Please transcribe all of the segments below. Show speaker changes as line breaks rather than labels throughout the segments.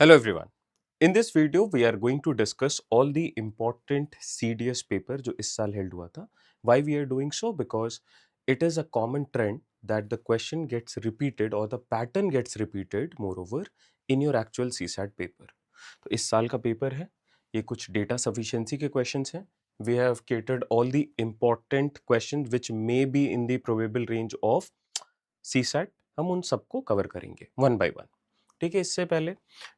Hello everyone. In this video we are going to discuss all the important CDS paper जो इस साल held हुआ था. Why we are doing so? Because it is a common trend that the question gets repeated or the pattern gets repeated moreover in your actual CSAT paper. तो इस साल का paper है, ये कुछ डेटा सफिशिएंसी के क्वेश्चंस हैं. We have catered all the important questions which may be in the probable range of CSAT. हम उन सबको कवर करेंगे one by one. ठीक है. इससे पहले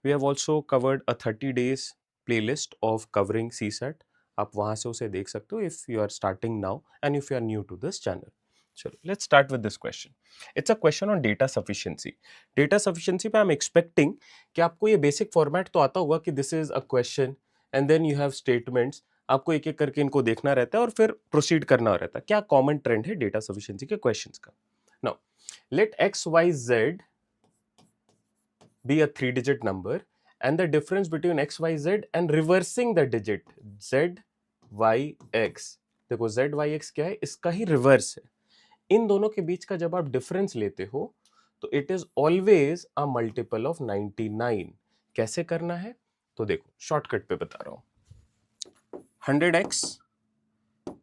we have also covered a 30 days playlist of covering CSAT. आप वहां से उसे देख सकते हो if you are starting now and if you are new to this channel. चलो let's start with this question. It's a question on data sufficiency. Data sufficiency पे I am expecting कि आपको ये बेसिक फॉर्मेट तो आता होगा कि this is a question and then you have statements. आपको एक एक करके इनको देखना रहता है और फिर प्रोसीड करना रहता है. क्या कॉमन ट्रेंड है डेटा सफिशिएंसी के क्वेश्चंस का? Now let XYZ be a 3-digit number and the difference between XYZ and reversing the digit ZYX. देखो ZYX क्या है, इसका ही रिवर्स है. इन दोनों के बीच का जब आप डिफरेंस लेते हो तो it is always a multiple of 99. कैसे करना है तो देखो शॉर्टकट पे बता रहा हूं. 100x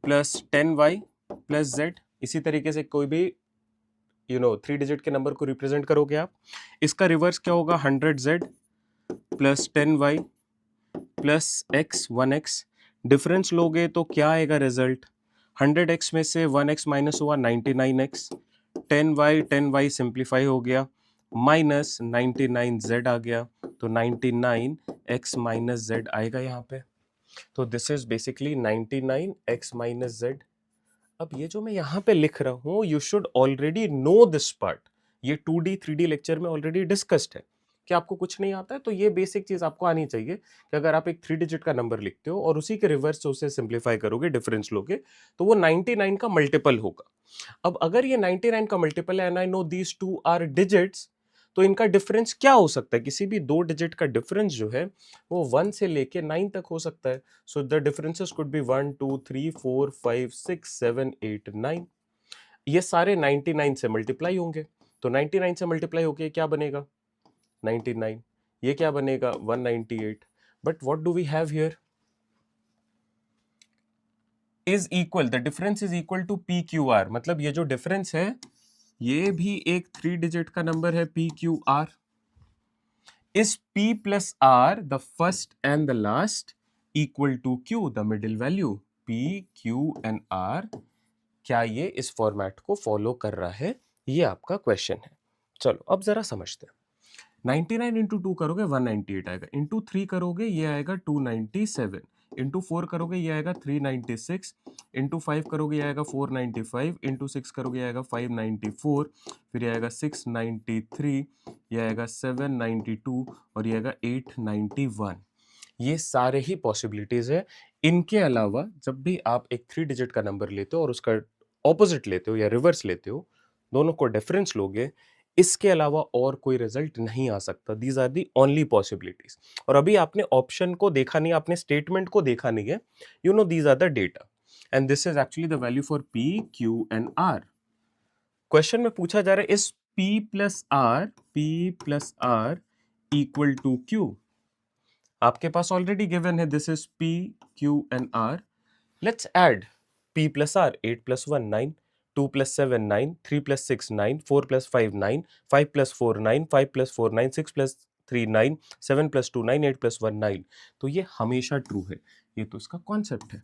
plus 10y plus z. इसी तरीके से कोई भी 3 डिजिट के नंबर को रिप्रेजेंट करोगे आप. इसका रिवर्स क्या होगा? 100z plus 10y plus x 1x. Difference लोगे तो क्या आएगा रिजल्ट? 100x में से 1x माइनस हुआ 99x. 10y सिंप्लीफाई हो गया माइनस 99z आ गया. तो 99x माइनस z आएगा यहाँ पे. तो this is basically 99x minus z. अब ये जो मैं यहाँ पे लिख रहा हूँ you should already know this part. ये 2D 3D लेक्चर में ऑलरेडी डिस्कस्ड है कि आपको कुछ नहीं आता है. तो ये बेसिक चीज आपको आनी चाहिए कि अगर आप एक 3 डिजिट का नंबर लिखते हो और उसी के रिवर्स से उसे सिंप्लीफाई करोगे, डिफरेंस लोगे, तो वो 99 का मल्टीपल होगा. अब अगर ये 99 का मल्टीपल है and I know these two are digits, तो इनका डिफरेंस क्या हो सकता है? किसी भी दो डिजिट का डिफरेंस जो है वो 1 से लेके 9 तक हो सकता है. So the differences could be 1 2 3 4 5 6 7 8 9. ये सारे 99 से मल्टीप्लाई होंगे. तो 99 से मल्टीप्लाई होके क्या बनेगा? 99. ये क्या बनेगा? 198. But what do we have here? Is equal, the difference is equal to PQR. मतलब ये जो डिफरेंस है ये भी एक 3 डिजिट का नंबर है PQR. Is P plus R the first and the last equal to Q, the middle value? P, Q and R, क्या ये इस फॉर्मेट को फॉलो कर रहा है? ये आपका क्वेश्चन है. चलो अब जरा समझते हैं. 99 इंटू 2 करोगे 198 आएगा. इंटू 3 करोगे ये आएगा 297. इंटू 4 करोगे ये आएगा 396. इंटू 5 करोगे ये आएगा 495. इंटू 6 करोगे ये आएगा 594. फिर ये आएगा 693. ये आएगा 792 और ये आएगा 891. ये सारे ही पॉसिबिलिटीज है. इनके अलावा जब भी आप एक 3 डिजिट का नंबर लेते हो और उसका ऑपोजिट लेते हो या रिवर्स लेते हो, दोनों को डिफरेंस लोगे, इसके अलावा और कोई रिजल्ट नहीं आ सकता. These are the only possibilities. और अभी आपने ऑप्शन को देखा नहीं, आपने स्टेटमेंट को देखा नहीं है. You know these are the data and this is actually the value for P, Q and R. Question में पूछा जा रहा है is P plus R equal to Q. आपके पास ऑलरेडी गिवन है this is P, Q and R. Let's add P plus R. 8 plus 1 9, 2 plus 7 9, 3 plus 6 9, 4 plus 5 9, 5 plus 4 9, 5 plus 4 9, 6 plus 3 9, 7 plus 2 9, 8 plus 1 9. तो ये हमेशा ट्रू है. ये तो इसका कॉन्सेप्ट है.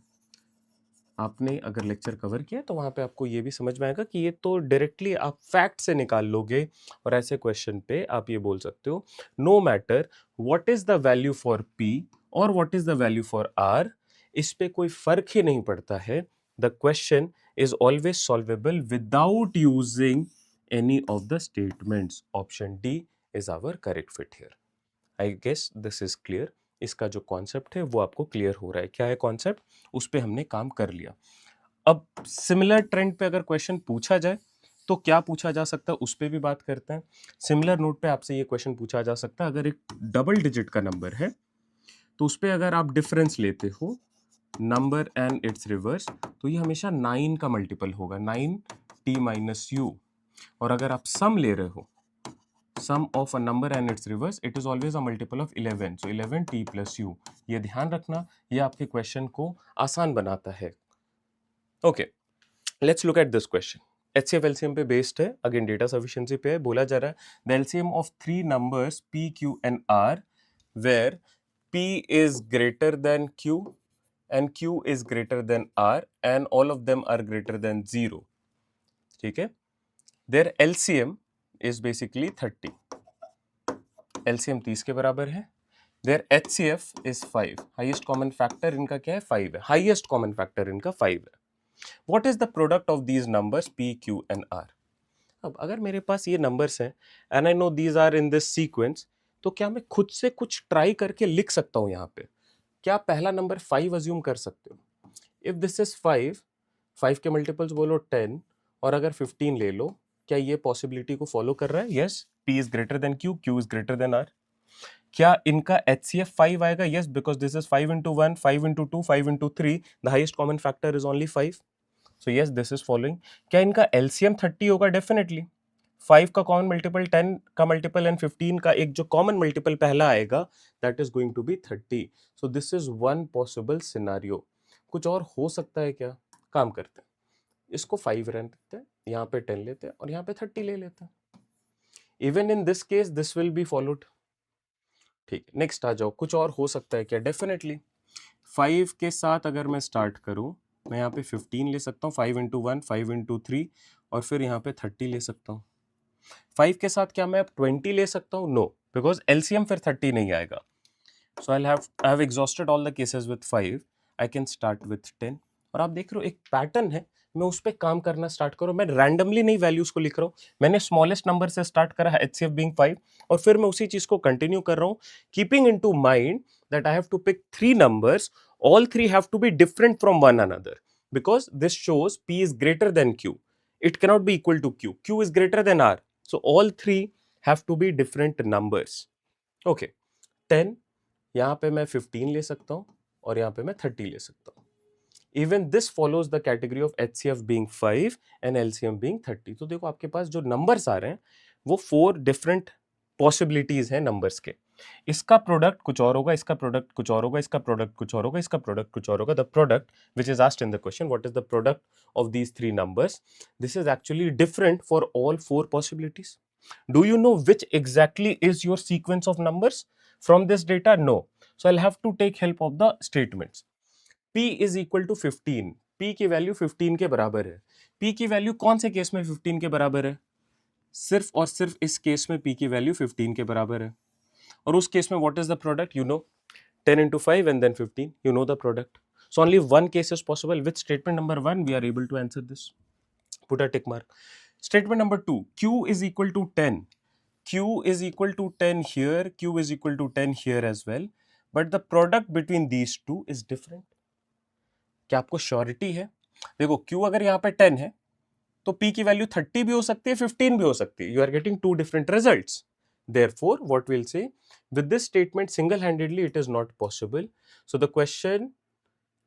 आपने अगर लेक्चर कवर किया तो वहां पे आपको ये भी समझ में आएगा कि ये तो डायरेक्टली आप फैक्ट से निकाल लोगे. और ऐसे क्वेश्चन पे आप ये बोल सकते हो no matter what is the value for P और what is the value for R, इस पे कोई फर्क ही नहीं पड़ता है. The question is always solvable without using any of the statements. Option D is our correct fit here. I guess this is clear. इसका जो कॉन्सेप्ट है वो आपको क्लियर हो रहा है. क्या है कॉन्सेप्ट? उस पे हमने काम कर लिया. अब सिमिलर ट्रेंड पे अगर क्वेश्चन पूछा जाए तो क्या पूछा जा सकता है उस पे भी बात करते हैं. सिमिलर नोट पे आपसे ये क्वेश्चन पूछा जा सकता है. अगर एक डबल डिजिट का नंबर है तो उस पे अगर आप डिफरेंस लेते हो नंबर एंड इट्स रिवर्स, तो ये हमेशा 9 का मल्टीपल होगा, 9t माइनस u. और अगर आप सम ले रहे हो sum of a number and its reverse, it is always a multiple of 11. So 11t plus u. ये ध्यान रखना, ये आपके क्वेश्चन को आसान बनाता है. Okay, let's look at this question. HCF LCM पे बेस्ड है, अगेन डेटा सफिशिएंसी पे है. बोला जा रहा है the LCM of three numbers P, Q and R where P is greater than Q and Q is greater than R and all of them are greater than 0. ठीक है. Their LCM is basically 30. LCM 30 के बराबर है. Their HCF is 5. Highest common factor इनका क्या है? 5 है. Highest common factor इनका 5 है. What is the product of these numbers P, Q and R? अब अगर मेरे पास ये नंबर्स हैं and I know these are in this sequence, तो क्या मैं खुद से कुछ ट्राई करके लिख सकता हूँ यहाँ पे? क्या पहला नंबर 5 अज्यूम कर सकते हो? If this is 5, 5 के मल्टीपल्स बोलो 10 और अगर 15 ले लो, क्या ये पॉसिबिलिटी को फॉलो कर रहा है? Yes, P is greater than Q, Q is greater than R. क्या इनका HCF 5 आएगा? Yes, because this is 5 into 1, 5 into 2, 5 into 3. The highest common factor is only 5. So yes, this is following. क्या इनका LCM 30 होगा? Definitely. 5 का common multiple, 10 का multiple and 15 का एक जो कॉमन मल्टीपल पहला आएगा, that is going to be 30. So this is one possible scenario. कुछ और हो सकता है क्या? काम करते हैं, इसको 5 रहने देते हैं, यहाँ पे 10 लेते हैं और यहाँ पे 30 ले लेते हैं. Even in this case this will be followed. ठीक है, नेक्स्ट आ जाओ. कुछ और हो सकता है क्या? डेफिनेटली. 5 के साथ अगर मैं स्टार्ट करूं, मैं यहाँ पे 15 ले सकता हूँ. 5 into 1, 5 into 3 और फिर यहाँ पे 30 ले सकता हूँ. 5 के साथ क्या मैं अब 20 ले सकता हूँ? नो, बिकॉज LCM फिर 30 नहीं आएगा. So I have exhausted all the cases with 5. I can start with 10. और आप देख रहे हो एक पैटर्न है, मैं उस पर काम करना स्टार्ट करो. मैं रैंडमली नहीं वैल्यूज को लिख रहा हूँ. मैंने स्मॉलेस्ट नंबर से स्टार्ट करा है, HCF बीइंग 5, और फिर मैं उसी चीज को कंटिन्यू कर रहा हूँ, keeping in to mind that I have to pick 3 numbers. All 3 have to be different from one another because this shows P is greater than Q. It cannot be equal to Q. Q is greater than R. So all 3 have to be different numbers. Okay. 10, यहाँ पे मैं 15 ले सकता हूँ और यहाँ पे मैं 30 ले सकता हूँ. Even this follows the category of HCF being 5 and LCM being 30. तो देखो आपके पास जो numbers आ रहे हैं वो 4 different possibilities हैं numbers के. इसका प्रोडक्ट कुछ और होगा, इसका प्रोडक्ट कुछ और होगा, इसका प्रोडक्ट कुछ और होगा, इसका प्रोडक्ट कुछ और होगा. The product which is asked in the question, what is the product of these 3 numbers? This is actually different for all 4 possibilities. Do you know which exactly is your sequence of numbers from this data? No. So I'll have to take help of the statements. P is equal to 15. P की value 15 के बराबर है. P की value कौन से case में 15 के बराबर है? सिर्फ और सिर्फ इस केस में P की वैल्यू 15 के बराबर है. और उस केस में what is the product? You know, 10 into 5 and then 15. You know the product. So only one case is possible. With statement number 1, we are able to answer this. Put a tick mark. Statement number 2, Q is equal to 10. Q is equal to 10 here. Q is equal to 10 here as well. But the product between these two is different. क्या आपको surety है? देखो Q अगर यहाँ पे 10 है तो P की वैल्यू 30 भी हो सकती है, 15 भी हो सकती है. You are getting 2 different results. Therefore, what we'll say, with this statement single-handedly it is not possible. So the question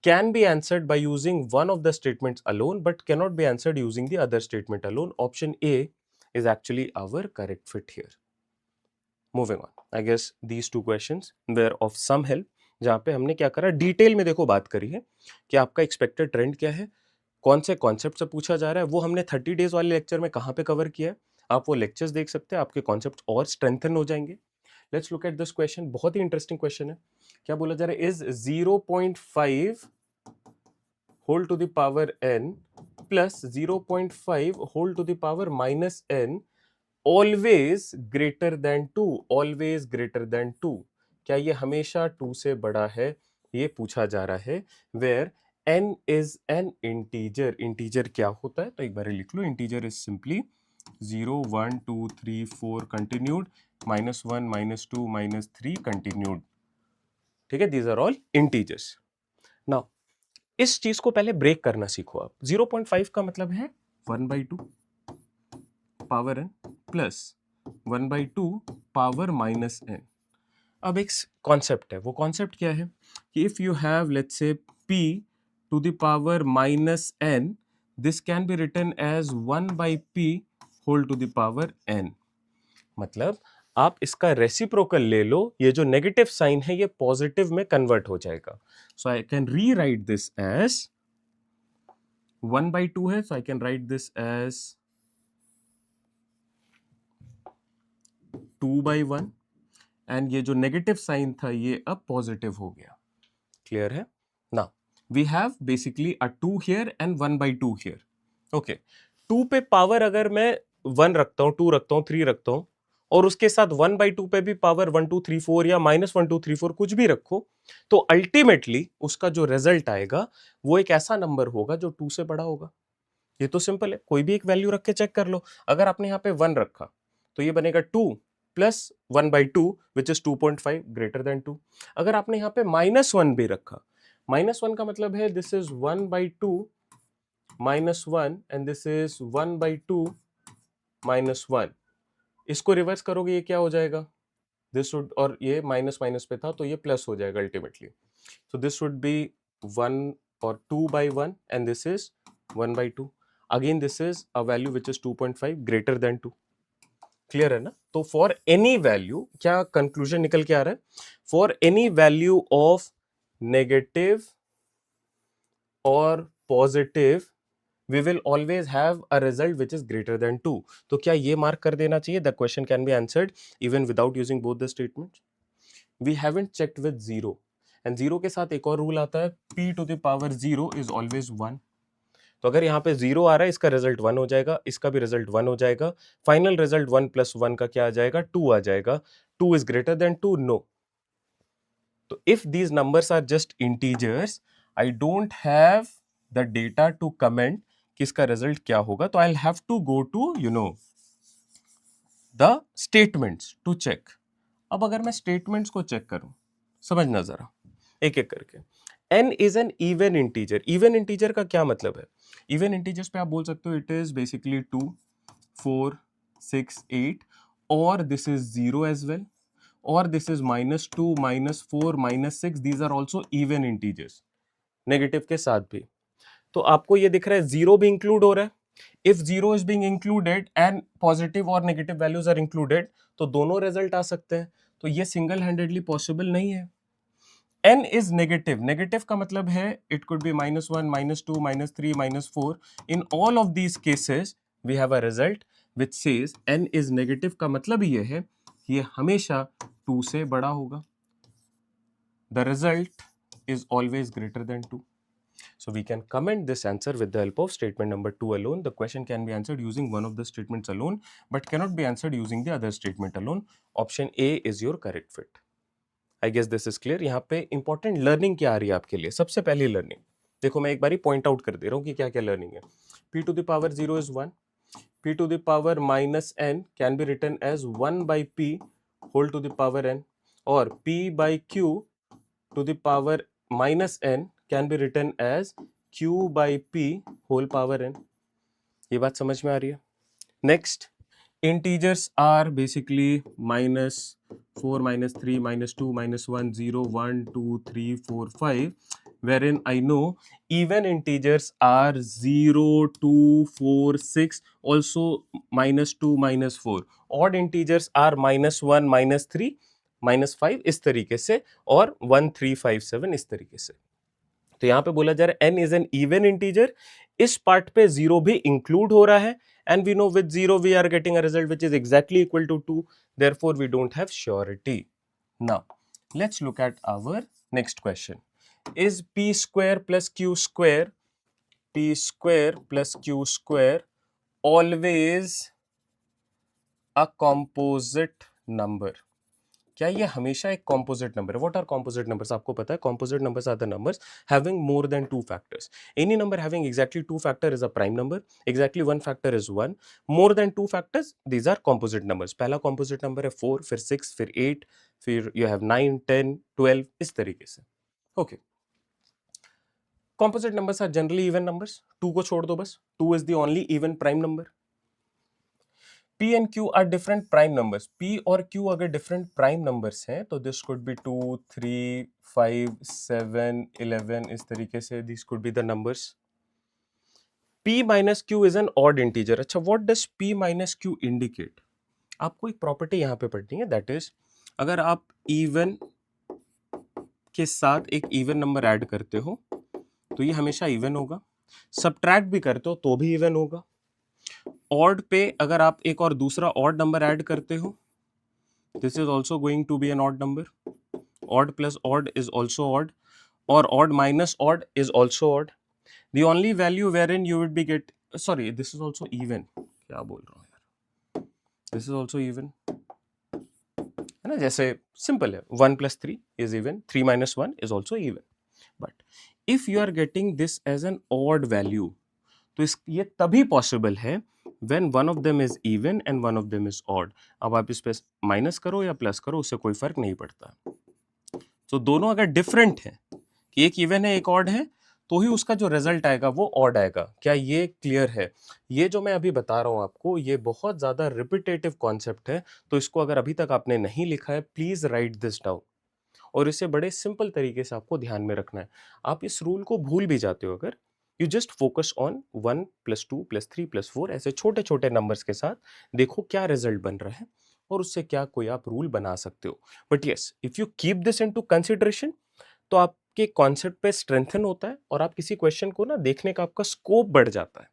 can be answered by using one of the statements alone but cannot be answered using the other statement alone. Option A is actually our correct fit here. Moving on, I guess these 2 questions were of some help. जहाँ पे हमने क्या करा, detail में देखो बात करी है कि आपका एक्सपेक्टेड ट्रेंड क्या है, कौन से कॉन्सेप्ट से पूछा जा रहा है. वो हमने 30 डेज वाले लेक्चर में कहाँ पे कवर किया है, आप वो लेक्चर्स देख सकते हैं, आपके कॉन्सेप्ट और स्ट्रेंथन हो जाएंगे. Let's look at this question. बहुत ही इंटरेस्टिंग क्वेश्चन है. क्या बोला जा रहा है? Is 0.5 whole to the power n plus 0.5 whole to the power minus n always greater than 2. Always greater than 2. क्या ये हमेशा 2 से बड़ा है, ये पूछा जा रहा है. Where n is an integer. Integer क्या होता है? तो एक बार लिख लो. Integer is simply 0, 1, 2, 3, 4 continued, -1, -2, -3 continued. ठीक है, these are all integers. Now इस चीज को पहले ब्रेक करना सीखो आप. 0.5 का मतलब है 1/2 power n plus 1/2 power minus n. अब एक कॉन्सेप्ट है, वो कॉन्सेप्ट क्या है कि if you have let's say p to the power minus n, this can be written as 1/p whole to the power n. मतलब आप इसका रेसिप्रोकल ले लो, ये जो नेगेटिव साइन है ये पॉजिटिव में कन्वर्ट हो जाएगा. So I can rewrite this as 1/2 है, so I can write this as 2/1 and ये जो नेगेटिव साइन था ये अब पॉजिटिव हो गया. क्लियर है? Now we have basically a 2 here and 1/2 here. Okay, 2 पे पावर अगर मैं 1 रखता हूं, 2 रखता हूं, 3 रखता हूं और उसके साथ 1/2 पे भी पावर 1 2 3 4 या -1 2 3 4 कुछ भी रखो, तो अल्टीमेटली उसका जो रिजल्ट आएगा वो एक ऐसा नंबर होगा जो 2 से बड़ा होगा. ये तो सिंपल है, कोई भी एक वैल्यू रख के चेक कर लो. अगर आपने यहाँ पे 1 रखा तो ये बनेगा 2 plus 1/2 which is 2.5 greater than 2. अगर आपने यहाँ पे -1 भी रखा, -1 का मतलब है this is 1/2 -1 and this is 1/2 -1. इसको रिवर्स करोगे ये क्या हो जाएगा, दिस वुड, और ये माइनस माइनस पे था तो ये प्लस हो जाएगा ultimately. So this would be 1 or 2/1 and this is 1/2. Again this is a value which is 2.5 greater than 2. Clear है ना? तो फॉर एनी वैल्यू क्या कंक्लूजन निकल के आ रहा है, for any value of negative और positive we will always have a result which is greater than 2. तो क्या ये मार्क कर देना चाहिए, the question can be answered even without using both the statements. We haven't checked with 0 and 0 के साथ एक और रूल आता है, p to the power 0 is always 1. तो अगर यहाँ पे 0 आ रहा है इसका रिजल्ट 1 हो जाएगा, इसका भी रिजल्ट 1 हो जाएगा, फाइनल रिजल्ट 1 + 1 का क्या आ जाएगा, 2 आ जाएगा. 2 is greater than 2? No. तो if these numbers are just integers, I don't have the data to comment कि इसका रिजल्ट क्या होगा, तो I'll have to go to the statements to check. अब अगर मैं स्टेटमेंट्स को चेक करूं, समझना जरा एक एक करके. n is an even integer. even integer का क्या मतलब है, even integers पे आप बोल सकते हो it is basically 2 4 6 8 और this is 0 as well or this is -2 -4 -6. these are also even integers, negative के साथ भी. तो आपको ये दिख रहा है 0 भी इंक्लूड हो रहा है. If 0 is being included and positive और नेगेटिव वैल्यूज आर इंक्लूडेड तो दोनों रिजल्ट आ सकते हैं. तो ये सिंगल हैंडेडली पॉसिबल नहीं है. n is negative. Negative का मतलब है it could be -1, -2, -3, -4. In all of these cases, we have a result which says n is negative का मतलब ये है कि ये हमेशा 2 से बड़ा होगा. The result is always greater than 2. So we can comment this answer with the help of statement number 2 alone. The question can be answered using one of the statements alone, but cannot be answered using the other statement alone. Option A is your correct fit. I guess this is clear. यहाँ पे important learning क्या आ रही है आपके लिए? सबसे पहली learning देखो, मैं एक बारी point out कर दे रहा हूँ कि क्या क्या learning है. p to the power 0 is 1. p to the power -n can be written as 1/p whole to the power n, or p/q to the power -n can be written as q/p whole power n. ये बात समझ में आ रही है? Next, integers are basically -4 -3 -2 -1 0 1 2 3 4 5, wherein I know even integers are 0 2 4 6, also -2 -4. odd integers are -1 -3 -5 इस तरीके से, और 1 3 5 7 इस तरीके से. तो यहां पे बोला जा रहा है n is an even integer. इस पार्ट पे 0 भी इंक्लूड हो रहा है, and we know with 0 we are getting a result which is exactly equal to 2. Therefore we don't have surety. Now let's look at our next question. Is p square plus q square always a composite number? क्या ये हमेशा एक composite number है? What are composite numbers? आपको पता है composite numbers are the numbers having more than 2 factors. Any number having exactly 2 factor is a prime number. Exactly 1 factor is 1. More than 2 factors, these are composite numbers. पहला composite number है 4, फिर 6, फिर 8, फिर you have 9, 10, 12 इस तरीके से. Okay. Composite numbers are generally even numbers. 2 को छोड़ दो बस. 2 is the only even prime number. P and Q are different prime numbers. P और Q अगर different prime numbers हैं तो this could be 2, 3, 5, 7, 11 इस तरीके से these could be the numbers. P minus Q is an odd integer. अच्छा, what does P minus Q indicate? आपको एक प्रॉपर्टी यहाँ पे पढ़नी है, दैट इज अगर आप इवन के साथ एक इवन नंबर ऐड करते हो तो ये हमेशा इवन होगा, सब्ट्रैक्ट भी करते हो तो भी इवन होगा, ऑड पे अगर आप एक और दूसरा ऑड नंबर ऐड करते हो this is also going to be an odd number, odd plus odd is also odd, और odd minus odd is also odd. The only value wherein you would be sorry, this is also even, क्या बोल रहा हूँ यार, this is also even है ना, जैसे simple है 1+3 is even, 3 - 1 is also even. But if you are getting this as an odd value, तो ये तभी पॉसिबल है when one of them is even and one of them is odd. अब आप इस पे माइनस करो या प्लस करो उससे कोई फर्क नहीं पड़ता. तो दोनों अगर डिफरेंट है कि एक इवन है एक ऑड है तो ही उसका जो रिजल्ट आएगा वो ऑड आएगा. क्या ये क्लियर है? ये जो मैं अभी बता रहा हूं आपको ये बहुत ज्यादा रिपीटेटिव कॉन्सेप्ट है, तो इसको अगर अभी तक आपने नहीं लिखा है प्लीज राइट दिस डाउन और इसे बड़े सिंपल तरीके से आपको ध्यान में रखना है. आप इस रूल को भूल भी जाते हो अगर यू जस्ट फोकस ऑन 1+2+3+4 ऐसे छोटे छोटे नंबर्स के साथ देखो क्या रिजल्ट बन रहा है और उससे क्या कोई आप रूल बना सकते हो. But yes, if you keep this into consideration तो आपके कॉन्सेप्ट पे स्ट्रेंथन होता है और आप किसी क्वेश्चन को ना देखने का आपका स्कोप बढ़ जाता है.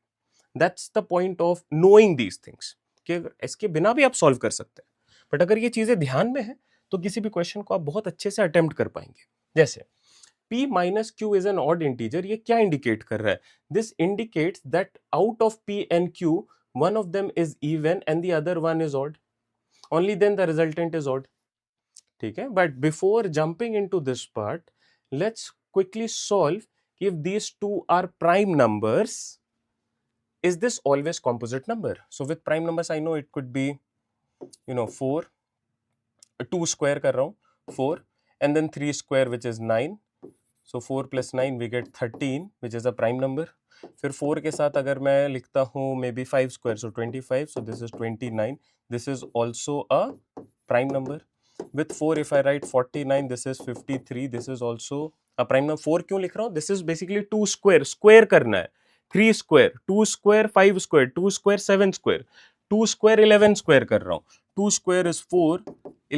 That's the point of knowing these things कि इसके बिना भी आप सॉल्व कर सकते हैं, बट अगर ये चीजें ध्यान में है तो किसी भी क्वेश्चन को आप बहुत अच्छे से अटेम्प्ट कर पाएंगे. जैसे p minus q is an odd integer, ये क्या इंडिकेट कर रहा है? This indicates that out of p and q one of them is even and the other one is odd, only then the resultant is odd. ठीक है, but before jumping into this part let's quickly solve if these two are prime numbers, is this always composite number? So with prime numbers I know it could be 4, 2 square कर रहा हूँ 4 and then 3 square which is 9, so 4 plus 9 we get 13 which is a prime number. फिर 4 के साथ अगर मैं लिखता हूँ maybe 5 square so 25, so this is 29, this is also a prime number. With 4 if I write 49 this is 53, this is also a prime number. 4 क्यों लिख रहा हूँ? This is basically 2 square, square करना है. 3 square, 2 square 5 square, 2 square 7 square, 2 square 11 square कर रहा हूँ. 2 square is 4,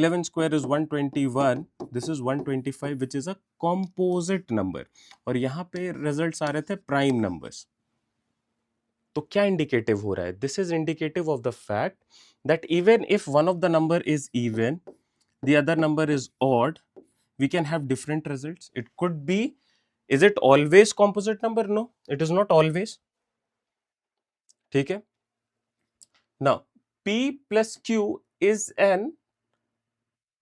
11 square is 121, this is 125 which is a composite number. और यहाँ पे results आ रहे थे prime numbers. तो क्या इंडिकेटिव हो रहा है? This is indicative of the fact that even if one of the number is even the other number is odd, we can have different results. It could be, is it always composite number? No, it is not always. ठीक है. Now p plus q is an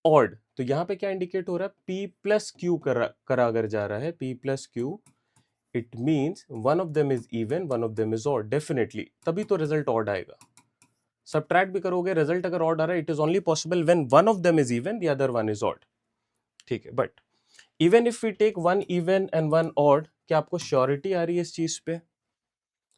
odd, तो यहां पे क्या indicate हो रहा है? p plus q करा अगर जा रहा है p plus q, it means one of them is even, one of them is odd. Definitely तभी तो रिजल्ट ऑड आएगा. सब्ट्रैक्ट भी करोगे रिजल्ट अगर ऑड आ रहा है it is only possible when one of them is even the other one is odd. ठीक है, but even if we take one even and one odd, क्या आपको श्योरिटी आ रही है इस चीज पे?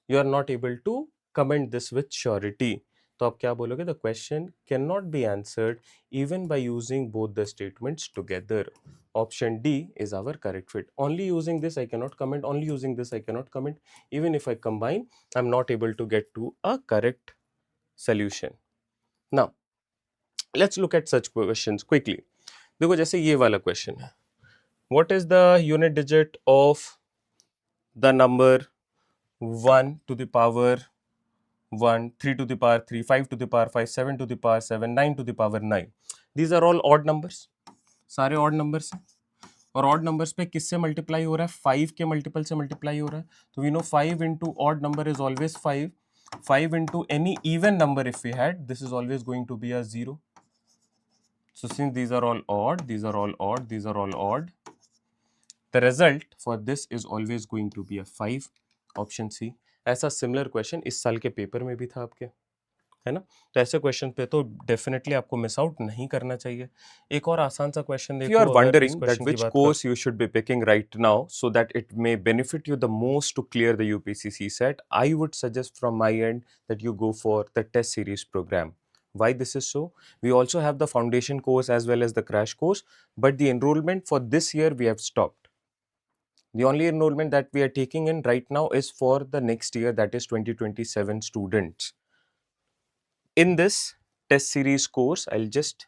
You are not able to comment this with surety. तो आप क्या बोलोगे? The question can not be answered even by using both the statements together. Option D is our correct fit. Only using this I cannot comment, only using this I cannot comment. Even if I combine, I'm not able to get to a correct solution. Now let's look at such questions quickly. देखो जैसे ये वाला question है, what is the unit digit of the number 1 to the power 1, 3 to the power 3, 5 to the power 5, 7 to the power 7, 9 to the power 9. These are all odd numbers, सारे odd numbers हैं. और odd numbers पे किससे multiply हो रहा है? 5 के multiple से मल्टीप्लाई हो रहा है. तो we know 5 into odd number is always 5. 5 into any even number if we had, this is always going to be a 0. So since these are all odd, these are all odd, these are all odd, the result for this is always going to be a 5. Option C. ऐसा similar question इस साल के paper में भी था आपके, है ना? तो ऐसे क्वेश्चन पे तो डेफिनेटली आपको मिस आउट नहीं करना चाहिए. एक और आसान सा क्वेश्चन देखो. You are wondering that which course you should be picking right now so that it may benefit you the most to clear the UPSC CSAT, I would suggest from my end that you go for the test series program. Why this is so? We also have the foundation course as well as the crash course, but the enrollment for this year we have stopped. The only enrollment that we are taking in right now is for the next year, that is 2027 students. In this test series course. I'll just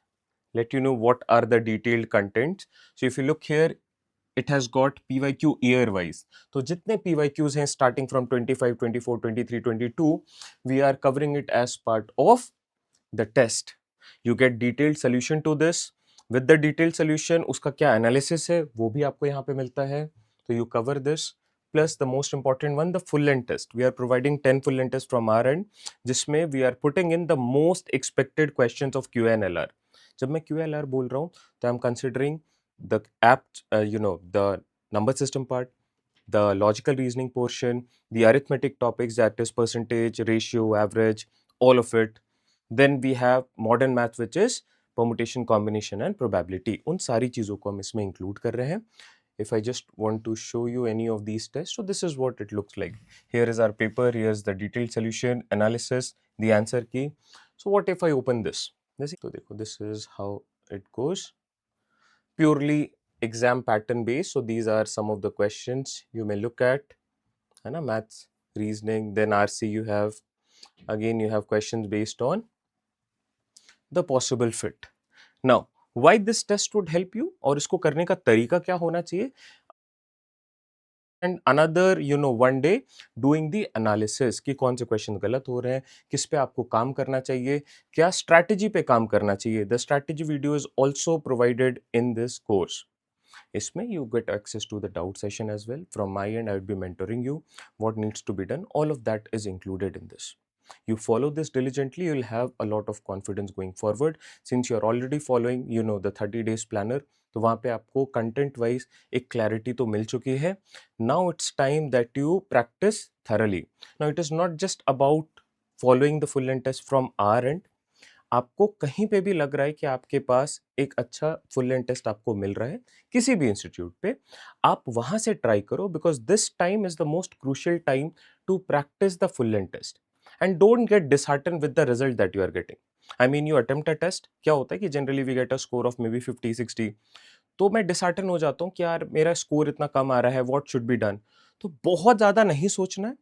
let you know what are the detailed contents. So if you look here, it has got PYQ year wise. तो जितने PYQs हैं starting from 25, 24, 23, 22, we are covering it as part of the test. You get detailed solution to this. With the detailed solution, उसका क्या analysis है वो भी आपको यहाँ पे मिलता है. तो you cover this. Plus the most important one, the full length test. We are providing 10 full length tests from our end, जिसमें we are putting in the most expected questions of QNLR. जब मैं QLR बोल रहा हूँ तो I'm considering the apt, the number system part, the logical reasoning portion, the arithmetic topics, that is percentage, ratio, average, all of it. Then we have modern math, which is permutation, combination and probability. उन सारी चीज़ों को हम इसमें include कर रहे हैं. If I just want to show you any of these tests, so this is what it looks like. Here is our paper, here's the detailed solution, analysis, the answer key. So what if I open this? So देखो, this is how it goes. Purely exam pattern based. So these are some of the questions you may look at. है ना, maths, reasoning, then RC you have, again you have questions based on the possible fit. Now, why this test would help you और इसको करने का तरीका क्या होना चाहिए? And another, one day doing the analysis कि कौन से क्वेश्चन गलत हो रहे हैं, किस पे आपको काम करना चाहिए, क्या स्ट्रैटेजी पे काम करना चाहिए. The strategy video is also provided in this course. इसमें you get access to the doubt session as well. From my end, I will be mentoring you. What needs to be done, all of that is included in this. You follow this diligently, you'll have a lot of confidence going forward. Since you're already following, the 30 days planner, तो वहाँ पे आपको content wise एक clarity तो मिल चुकी है. Now it's time that you practice thoroughly. Now it is not just about following the full length test from our end. आपको कहीं पे भी लग रहा है कि आपके पास एक अच्छा फुल लेंथ टेस्ट आपको मिल रहा है किसी भी इंस्टीट्यूट पे, आप वहां से ट्राई करो, because this time is the most crucial time to practise the full length test. And don't get dishearten with the result that you are getting. I mean, you attempt a test, क्या होता है कि generally we get a score of maybe 50-60, तो मैं dishearten हो जाता हूँ कि यार मेरा स्कोर इतना कम आ रहा है, व्हाट शुड बी डन. तो बहुत ज्यादा नहीं सोचना है.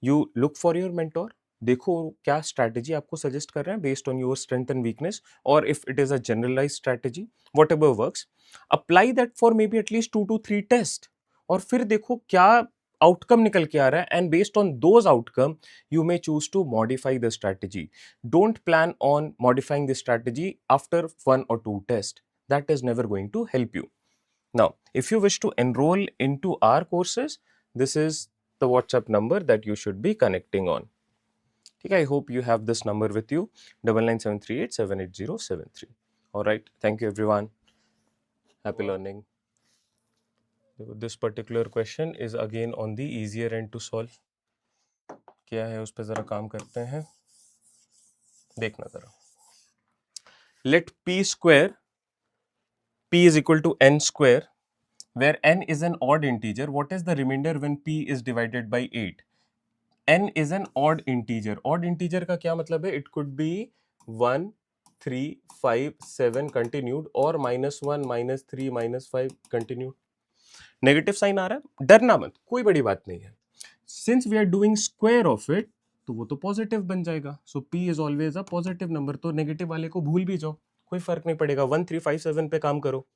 You look for your mentor, देखो क्या स्ट्रैटेजी आपको सजेस्ट कर रहे हैं based on your strength and weakness, और if it is a generalise strategy, whatever works, apply that for maybe at least 2 to 3 test, और फिर देखो क्या आउटकम निकल के आ रहा है, and based on those outcome you may choose to modify the strategy. Don't plan on modifying the strategy after 1 or 2 test. That is never going to help you. Now, if you wish to enroll into our courses, this is the WhatsApp number that you should be connecting on. Okay, I hope you have this number with you, 9973878073. All right, thank you everyone. Happy learning. This particular question is again on the easier end to solve. क्या है उस पर जरा काम करते हैं, देखना जरा. Let p square, p is equal to n square, where n is an odd integer. What is the remainder when p is divided by 8? n is an odd integer. Odd integer का क्या मतलब है? It could be 1, 3, 5, 7 continued, or -1, -3, -5 continued. Negative sign आ रहा है, डरना मत, कोई बड़ी बात नहीं है. Since we are doing square of it, तो वो तो पॉजिटिव बन जाएगा. So p is always a positive number, तो नेगेटिव वाले को भूल भी जाओ, कोई फर्क नहीं पड़ेगा. 1, 3, 5, 7 पे काम करो.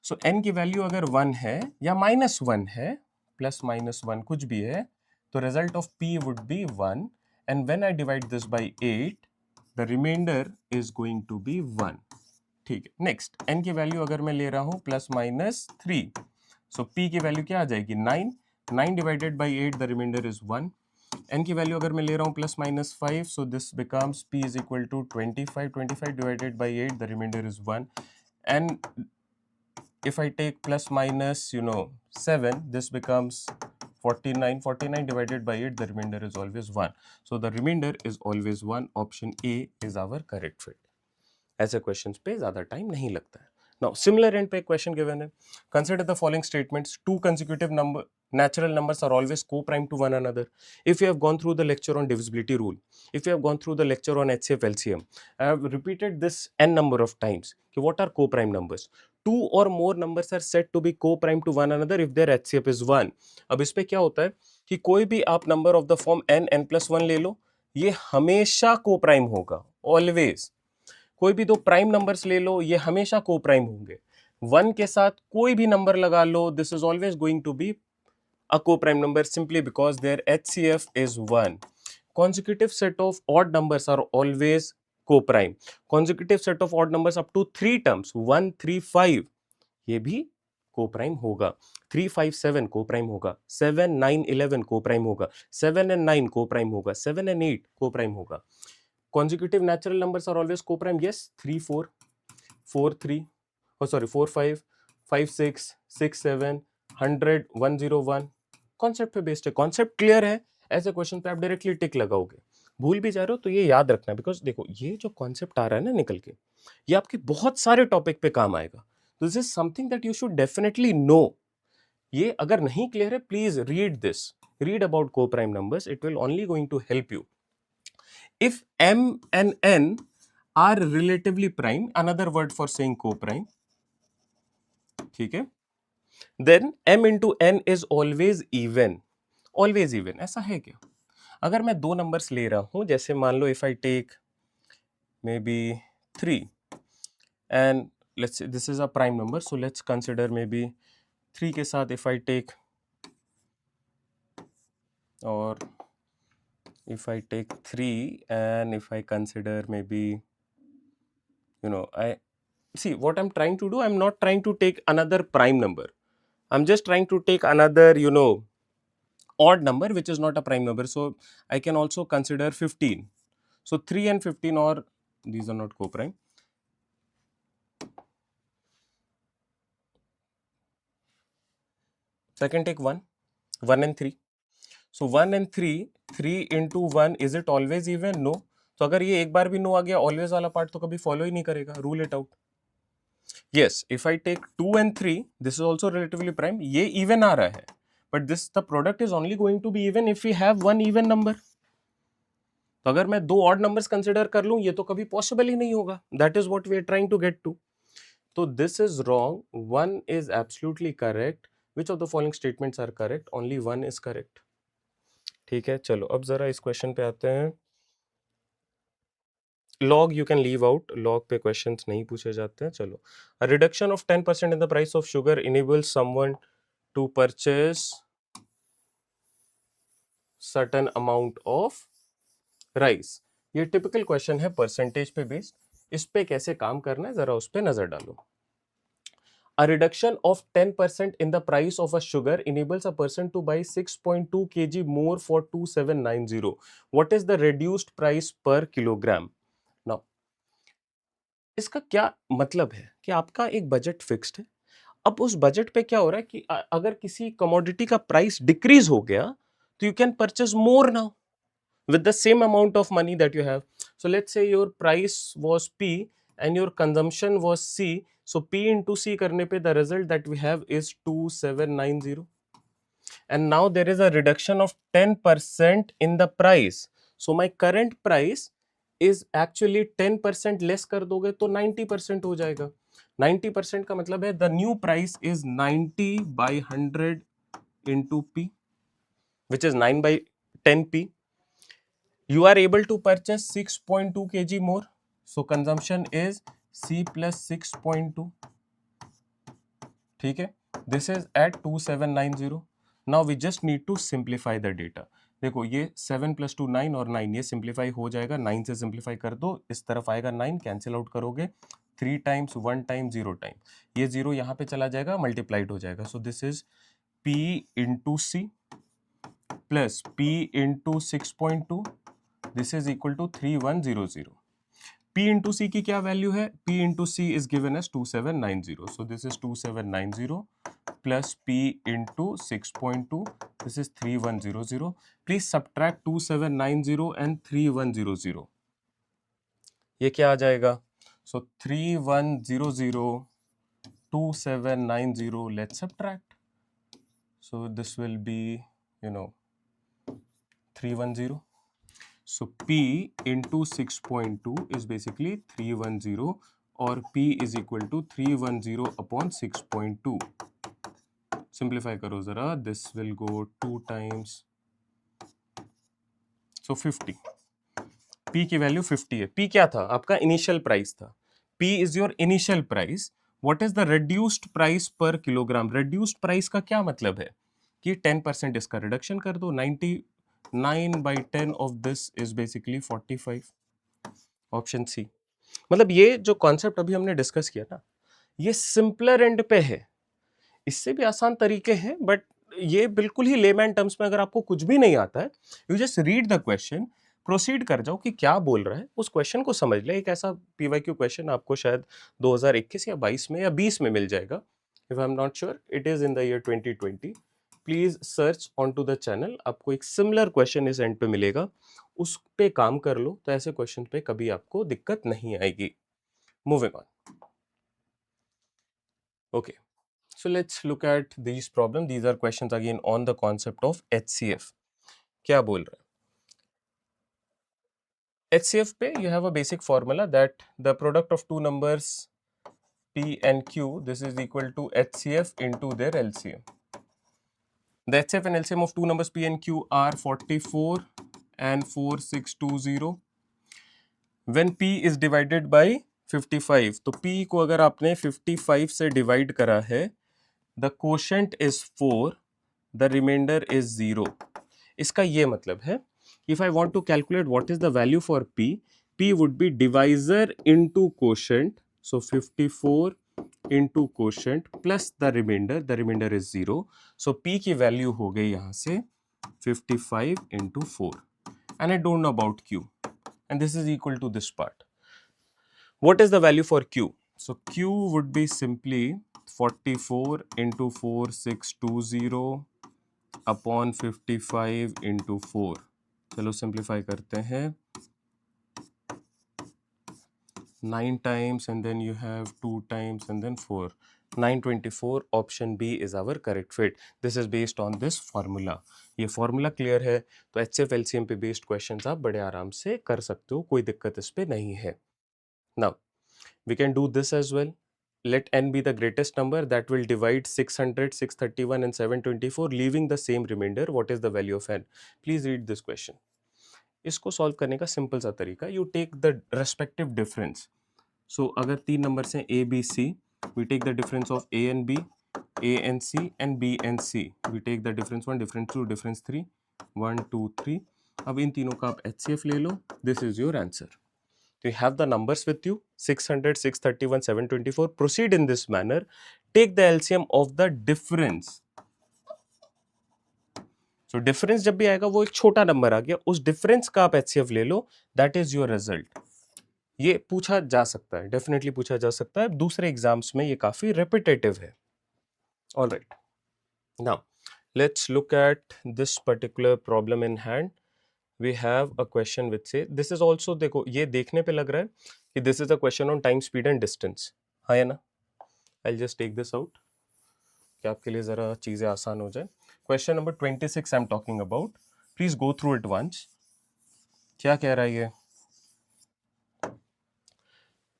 सो n की वैल्यू अगर 1 है या -1 है, +-1 कुछ भी है, तो result of p would be 1, and when I divide this by 8, the remainder is going to be 1. ठीक है. नेक्स्ट, n की वैल्यू अगर मैं ले रहा हूं +-3, सो p की वैल्यू क्या आ जाएगी? 9. 9 divided by 8, the remainder is 1. n की वैल्यू अगर मैं ले रहा हूं +-5, so this becomes p is equal to 25. 25 divided by 8, the remainder is 1. And if I take +-7, this becomes 49. 49 divided by 8, the remainder is always 1. So the remainder is always 1. Option A is our correct fit. ऐसे questions पे ज्यादा time नहीं लगता है. Now, similar end पे question given है. Consider the following statements. 2 consecutive natural numbers are always co-prime to one another. If you have gone through the lecture on divisibility rule, if you have gone through the lecture on HCF LCM, I have repeated this n number of times. What are co-prime numbers? 2 or more numbers are said to be co-prime to one another if their HCF is 1. अब इस पे क्या होता है कि कोई भी आप number of the form n, n+1 ले लो, ये हमेशा co-prime होगा, ऑलवेज। कोई भी दो प्राइम नंबर्स ले लो, ये हमेशा को प्राइम होंगे। 1 के साथ कोई भी नंबर लगा लो, this is always going to be a co-prime number simply because their HCF is 1. Consecutive set of odd numbers are always co-prime. Consecutive set of odd numbers up to 3 terms 1 3 5 ये भी co-prime होगा। 3 5 7 co-prime होगा। 7 9 11 co-prime होगा। 7 and 9 co-prime होगा। 7 and 8 co-prime होगा। Consecutive natural numbers are always co-prime. Yes, 3 4 4 3 4 5 5 6 6 7 100 101 concept पे based है। Concept clear है, ऐसे क्वेश्चन पे आप डायरेक्टली टिक लगाओगे। भूल भी जा रहे हो तो ये याद रखना, बिकॉज देखो ये जो कॉन्सेप्ट आ रहा है ना निकल के, ये आपके बहुत सारे टॉपिक पे काम आएगा। This is something that you should definitely know. ये अगर नहीं क्लियर है, please read this, read about co prime numbers, it will only going to help you. If m and n are relatively prime, another word for saying co-prime, ठीक है, then m into n is always even. Always even ऐसा है क्या? अगर मैं दो numbers ले रहा हूं, जैसे मान लो if I take maybe 3 and let's this is a prime number, so let's consider maybe 3 के साथ इफ आई टेक, और if I take 3 and if I consider maybe, I see what I'm trying to do. I'm not trying to take another prime number. I'm just trying to take another, odd number which is not a prime number. So I can also consider 15. So 3 and 15, or these are not co-prime. So I can take 1 and 3. So 1 and 3, 3 into 1, is it always even? No. तो अगर ये एक बार भी no आ गया, always वाला part तो कभी follow ही नहीं करेगा, rule it out. Yes, if I take 2 and 3, this is also relatively prime. ये even आ रहा है, but the product is only going to be even if we have one even number. तो अगर मैं दो odd numbers consider कर लूं, ये तो कभी possible ही नहीं होगा. That is what we are trying to get to. तो this is wrong. One is absolutely correct. Which of the following statements are correct? Only one is correct. ठीक है, चलो अब जरा इस क्वेश्चन पे आते हैं। Log you can leave out, log पे क्वेश्चंस नहीं पूछे जाते हैं। चलो, a reduction of 10% in the price of sugar enables someone to purchase certain amount of rice. ये टिपिकल क्वेश्चन है परसेंटेज पे बेस्ड। इस पे कैसे काम करना है जरा उस पे नजर डालो। A reduction of 10% in the price of a sugar enables a person to buy 6.2 kg more for 2790. What is the reduced price per kilogram? Now, इसका क्या मतलब है कि आपका एक बजट फिक्स्ड है। अब उस बजट पे क्या हो रहा है कि अगर किसी कमोडिटी का प्राइस डिक्रीज हो गया तो you can purchase more now with the same amount of money that you have. So let's say your price was P and your consumption was C. So P into C करने पे the result that we have is 2790. And now there is a reduction of 10% in the price. So my current price is actually 10% less कर दोगे तो 90% हो जाएगा। 90% का मतलब है the new price is 90 by 100 into P, which is 9 by 10P. You are able to purchase 6.2 kg more. So consumption is C plus 6.2. ठीक है, this is at 2790. Now we just need to simplify the data. देखो ये 7 plus 2 9 और 9 ये simplify हो जाएगा। 9 से simplify कर दो, इस तरफ आएगा 9, कैंसिल आउट करोगे 3 टाइम्स 1 टाइम 0 टाइम, ये 0 यहाँ पे चला जाएगा, मल्टीप्लाइड हो जाएगा। So this is P into C plus P into 6.2, this is equal to 3100. P into C की क्या वैल्यू है? P into C is given as 2790. So this is 2790 plus P into 6.2. This is 3100. Please subtract 2790 and 3100. ये क्या आ जाएगा? So 3100, 2790. Let's subtract. So this will be 310. So P into 6.2 is basically 310, और P is equal to 310 upon 6.2. Simplify करो जरा, this will go 2 times, so 50. P की value 50 है। P क्या था? आपका इनिशियल प्राइस था। P is your initial price. What is the reduced price पर किलोग्राम? रिड्यूस्ड प्राइस का क्या मतलब है कि 10% इसका रिडक्शन कर दो। 99/10 of this is basically 45। Option C. मतलब ये जो कॉन्सेप्ट अभी हमने डिस्कस किया ना, ये सिंपलर एंड पे है। इससे भी आसान तरीके हैं, बट ये बिल्कुल ही लेमैन टर्म्स में, अगर आपको कुछ भी नहीं आता है, you just read the question, proceed कर जाओ कि क्या बोल रहा है, उस क्वेश्चन को समझ ले। एक ऐसा पीवाईक्यू क्वेश्चन आपको शायद 2021 या 22 में या 20 में मिल जाएगा, if I am not sure, it is in the year 2020। Please search on to the channel, आपको एक सिमिलर क्वेश्चन इस एंड पे मिलेगा, उस पे काम कर लो, तो ऐसे क्वेश्चन पे कभी आपको दिक्कत नहीं आएगी। Moving on. Okay, so let's look at these problems. These are questions again on the concept of HCF. क्या बोल रहा है? HCF पे you have a basic formula that the product of two numbers P and Q, this is equal to HCF into their LCM. The HCF and LCM of two numbers P and Q are 44 and 4620. When P is divided by 55, तो P को अगर आपने 55 से divide करा है, the quotient is 4, the remainder is 0. इसका ये मतलब है, if I want to calculate what is the value for P, P would be divisor into quotient, so 54 into quotient plus the remainder is 0. So P की value हो गई यहाँ से 55 into 4, and I don't know about Q, and this is equal to this part. What is the value for Q? So Q would be simply 44 into 4620 upon 55 into 4. चलो simplify करते हैं. 9 times and then you have 2 times and then 4. 924. Option B is our correct fit. This is based on this formula. ये formula clear है तो HCF LCM पे based questions आप बड़े आराम से कर सकते हो, कोई दिक्कत इस पे नहीं है. Now we can do this as well. Let n be the greatest number that will divide 600, 631 and 724, leaving the same remainder. What is the value of n? Please read this question. इसको solve करने का simple सा तरीका, you take the respective difference. So अगर तीन number हैं A, B, C, we take the difference of A and B, A and C and B and C. We take the difference 1, difference 2, difference 3, 1, 2, 3. अब इन तीनों का आप HCF ले लो. This is your answer. You have the numbers with you, 600, 631, 724. Proceed in this manner. Take the LCM of the difference. So difference जब भी आएगा वो एक छोटा नंबर आ गया, उस difference का आप HCF ले लो. That is your result. ये पूछा जा सकता है, definitely पूछा जा सकता है. दूसरे एग्जाम्स में ये काफी repetitive है. All right. Now let's look at this particular problem in hand. We have a question which say, this is also, देखो ये देखने पे लग रहा है कि this is a question on time, speed and distance. हाँ या ना? I'll just take this out कि आपके लिए जरा चीजें आसान हो जाए. Question number 26 I'm talking about. Please go through it once. क्या कह रहा है ये?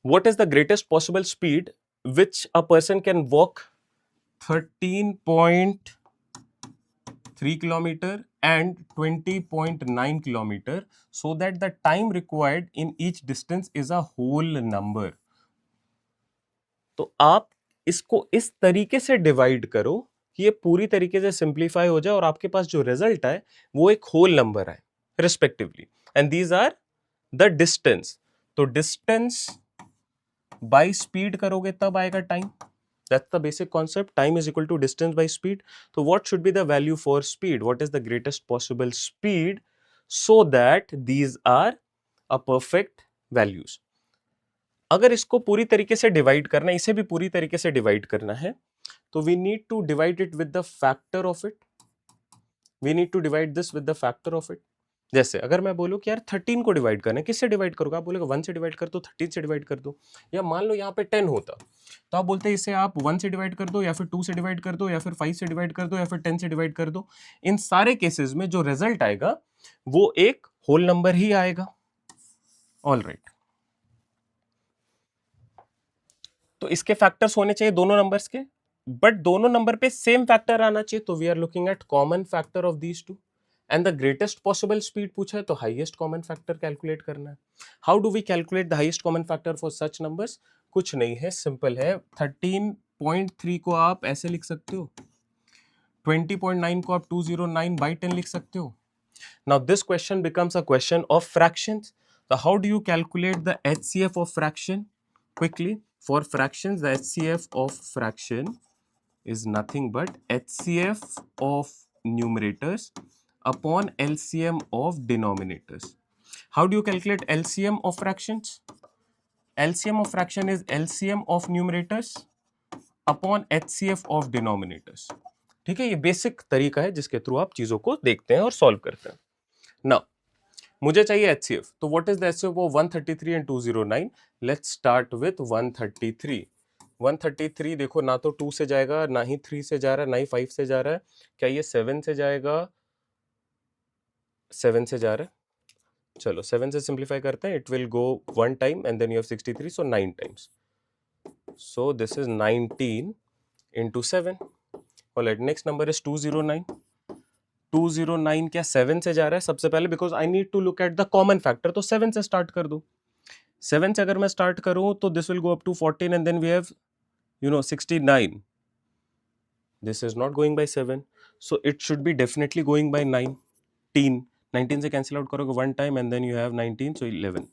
What is the greatest possible speed which a person can walk 13.3 kilometer and 20.9 kilometer so that the time required in each distance is a whole number. तो आप इसको इस तरीके से डिवाइड करो कि ये पूरी तरीके से सिंप्लीफाई हो जाए और आपके पास जो रिजल्ट आए वो एक होल नंबर है respectively, and these are the distance. तो डिस्टेंस बाय स्पीड करोगे तब आएगा time. That's the basic concept. Time is equal to distance by speed. So what should be the value for speed? What is the greatest possible speed so that these are a perfect values? अगर इसको पूरी तरीके से divide करना है, इसे भी पूरी तरीके से डिवाइड करना है, तो we need to divide it with the factor of it. We need to divide this with the factor of it. जैसे अगर मैं बोलूं कि यार 13 को डिवाइड करना है, किससे डिवाइड करोगे? आप बोलेगा 1 से डिवाइड कर दो, 13 से डिवाइड कर दो. या मान लो यहाँ पे 10 होता तो आप बोलते हैं इसे आप 1 से डिवाइड कर दो या फिर 2 से डिवाइड कर दो या फिर 5 से डिवाइड कर दो या फिर 10 से डिवाइड कर दो. इन सारे केसेस में जो रिजल्ट आएगा वो एक होल नंबर ही आएगा. All right. तो इसके फैक्टर्स होने चाहिए दोनों नंबर्स के, बट दोनों नंबर पे सेम फैक्टर आना चाहिए. तो we are looking at common factor of these two. And the greatest possible speed पूछा है तो हाईएस्ट कॉमन फैक्टर कैलकुलेट करना है. How do we calculate the highest common factor for such numbers? कुछ नहीं है, सिंपल है. 13.3 को आप ऐसे लिख सकते हो, 20.9 को आप 209/10 लिख सकते हो. Now this question becomes a question of fractions. So how do you calculate the HCF of fraction? Quickly, for fractions, the HCF of fraction is nothing but HCF of numerators upon LCM of denominators. How do you calculate LCM of fractions? LCM of fraction is LCM of numerators upon HCF of denominators. ठीक है, ये basic तरीका है जिसके through आप चीजों को देखते हैं और सॉल्व करते हैं. नाउ मुझे चाहिए HCF, तो what is the HCF of 133 and 209? Let's start with 133. 133 देखो, ना तो 2 से जाएगा, ना ही 3 से जा रहा है, ना ही 5 से जा रहा है. क्या ये 7 से जाएगा? 7 से जा रहा है. चलो 7 से सिंप्लीफाई करते हैं. It will go 1 time and then you have 63, so 9 times. So this is 19 into 7. Alright, next number is 209. 209 क्या 7 से जा रहा है? सबसे पहले because I need to look at the common factor, तो 7 से स्टार्ट कर दो. 7 से अगर मैं स्टार्ट करूं तो this will go up to 14 and then we have 69. This is not going by 7, so it should be definitely going by 19. 19 से कैंसिल आउट करोगे 1 time and then you have 19, so 11.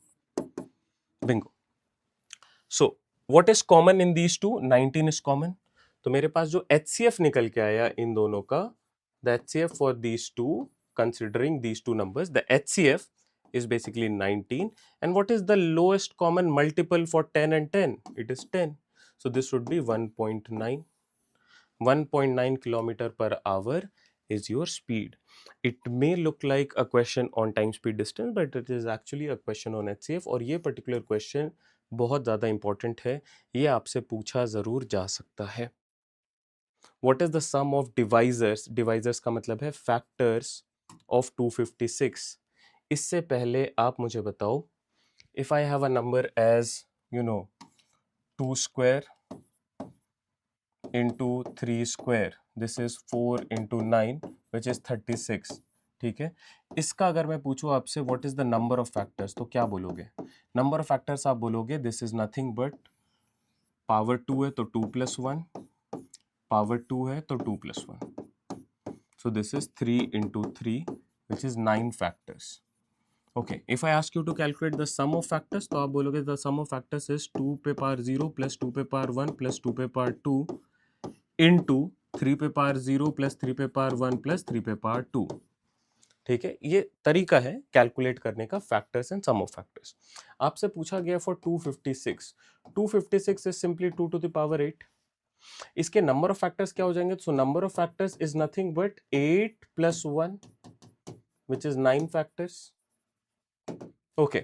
Bingo. So what is common in these two? 19 is common. तो मेरे पास जो HCF निकल के आया इन दोनों का, the HCF for these two, considering these two numbers, the HCF is basically 19. And what is the lowest common multiple for 10 and 10? It is 10. So this would be 1.9. 1.9 kilometer per hour is your speed. It may look like a question on time speed distance, but it is actually a question on HCF. और ये particular question बहुत ज़्यादा important है, ये आपसे पूछा ज़रूर जा सकता है. What is the sum of divisors? Divisors का मतलब है factors of 256. इससे पहले आप मुझे बताओ, if I have a number as 2 square into 3 square, this is 4 into 9, which is 36. ठीक है, इसका अगर मैं पूछूं आपसे what is the number of factors, तो क्या बोलोगे? Number of factors आप बोलोगे this is nothing but power 2 है तो 2 plus 1, power 2 है तो 2 plus 1. So this is 3 into 3, which is 9 factors. Okay, if I ask you to calculate the sum of factors, तो आप बोलोगे the sum of factors is 2 पे power 0 plus 2 पे power 1 plus 2 पे power 2 into 3 पे power 0 plus 3 पे power 1 plus 3 पे power 2. ठीक है, ये तरीका है कैलकुलेट करने का factors and sum of factors. आपसे पूछा गया for 256. 256 is simply 2 to the power 8. इसके नंबर ऑफ फैक्टर्स क्या हो जाएंगे? So number of factors is nothing but 8 plus 1, which is 9 factors. Okay,